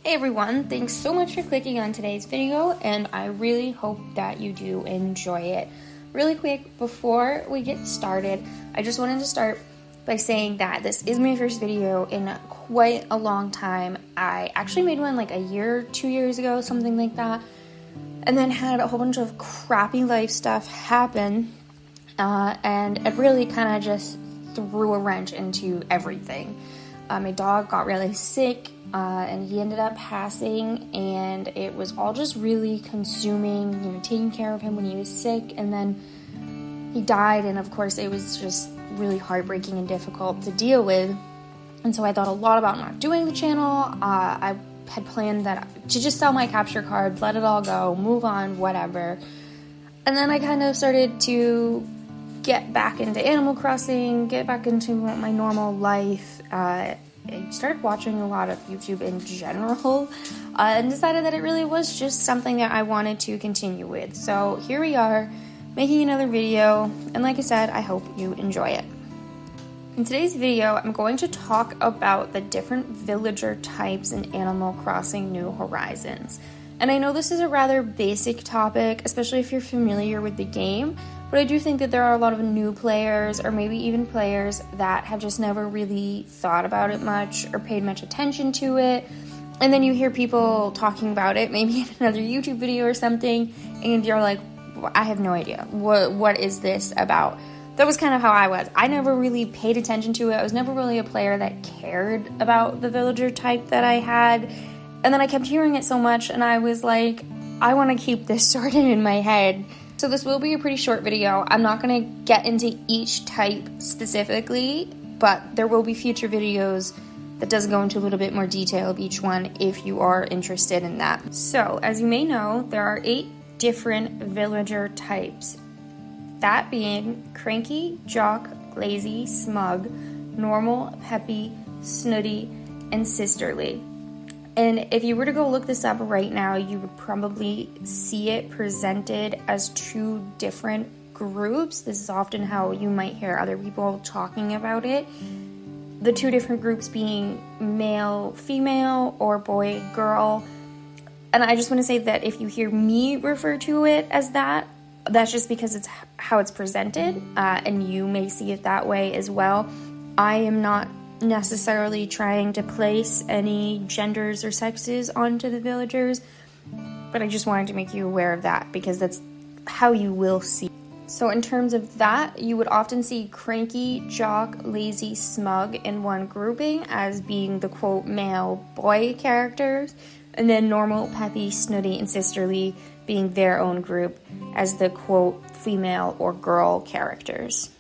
Hey everyone, thanks so much for clicking on today's video, and I really hope that you do enjoy it. Really quick, before we get started, I just wanted to start by saying that this is my first video in quite a long time. I actually made one like a year, 2 years ago, something like that, and then had a whole bunch of crappy life stuff happen, and it really kind of just threw a wrench into everything. My dog got really sick, and he ended up passing, and it was all just really consuming, taking care of him when he was sick, and then he died, and of course it was just really heartbreaking and difficult to deal with. And so I thought a lot about not doing the channel. I had planned to just sell my capture card, let it all go, move on, whatever. And then I kind of started to get back into Animal Crossing, get back into my normal life. I started watching a lot of YouTube in general, and decided that it really was just something that I wanted to continue with. So here we are, making another video, and like I said, I hope you enjoy it. In today's video, I'm going to talk about the different villager types in Animal Crossing New Horizons. And I know this is a rather basic topic, especially if you're familiar with the game, but I do think that there are a lot of new players, or maybe even players that have just never really thought about it much or paid much attention to it. And then you hear people talking about it, maybe in another YouTube video or something, and you're like, I have no idea. What is this about? That was kind of how I was. I never really paid attention to it. I was never really a player that cared about the villager type that I had. And then I kept hearing it so much, and I was like, I want to keep this sorted in my head. So this will be a pretty short video. I'm not going to get into each type specifically, but there will be future videos that does go into a little bit more detail of each one if you are interested in that. So as you may know, there are 8 different villager types. That being cranky, jock, lazy, smug, normal, peppy, snooty, and sisterly. And if you were to go look this up right now, you would probably see it presented as 2 different groups. This is often how you might hear other people talking about it. The 2 different groups being male, female, or boy, girl. And I just want to say that if you hear me refer to it as that, that's just because it's how it's presented, and you may see it that way as well. I am not necessarily trying to place any genders or sexes onto the villagers, but I just wanted to make you aware of that because that's how you will see. So in terms of that, you would often see cranky, jock, lazy, smug in one grouping as being the quote male boy characters, and then normal, peppy, snooty, and sisterly being their own group as the quote female or girl characters.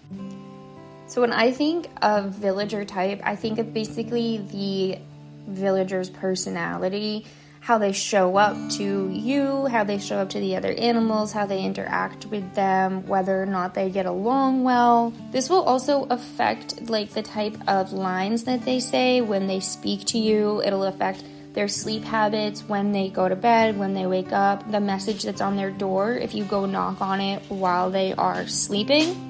So when I think of villager type, I think of basically the villager's personality, how they show up to you, how they show up to the other animals, how they interact with them, whether or not they get along well. This will also affect like the type of lines that they say when they speak to you. It'll affect their sleep habits, when they go to bed, when they wake up, the message that's on their door if you go knock on it while they are sleeping.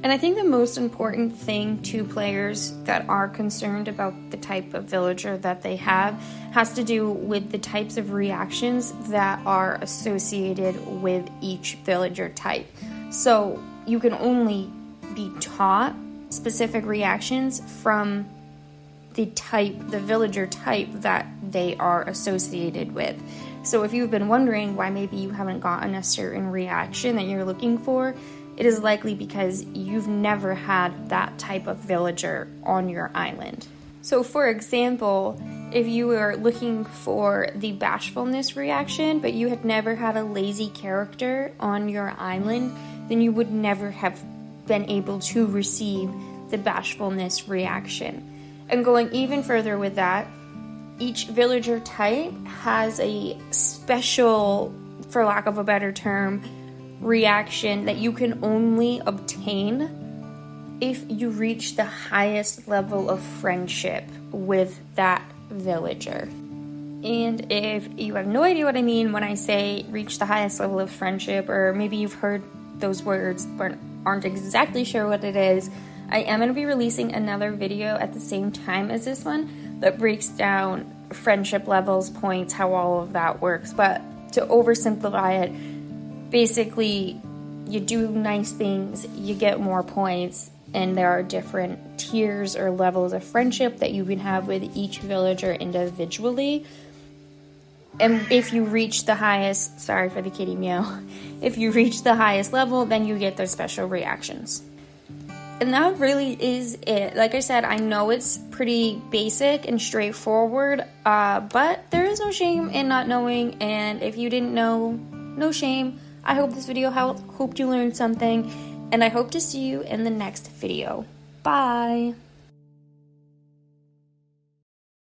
And I think the most important thing to players that are concerned about the type of villager that they have has to do with the types of reactions that are associated with each villager type. So you can only be taught specific reactions from the villager type that they are associated with. So if you've been wondering why maybe you haven't gotten a certain reaction that you're looking for, it is likely because you've never had that type of villager on your island. So for example, if you were looking for the bashfulness reaction, but you had never had a lazy character on your island, then you would never have been able to receive the bashfulness reaction. And going even further with that, each villager type has a special, for lack of a better term, reaction that you can only obtain if you reach the highest level of friendship with that villager. And if you have no idea what I mean when I say reach the highest level of friendship, or maybe you've heard those words but aren't exactly sure what it is, I am going to be releasing another video at the same time as this one that breaks down friendship levels, points, how all of that works. But to oversimplify it, basically you do nice things, you get more points, and there are different tiers or levels of friendship that you can have with each villager individually. And if you reach the highest, sorry for the kitty meow, if you reach the highest level, then you get their special reactions. And that really is it. Like I said, I know it's pretty basic and straightforward, but there is no shame in not knowing, and if you didn't know, no shame. I hope this video helped, hope you learned something, and I hope to see you in the next video. Bye!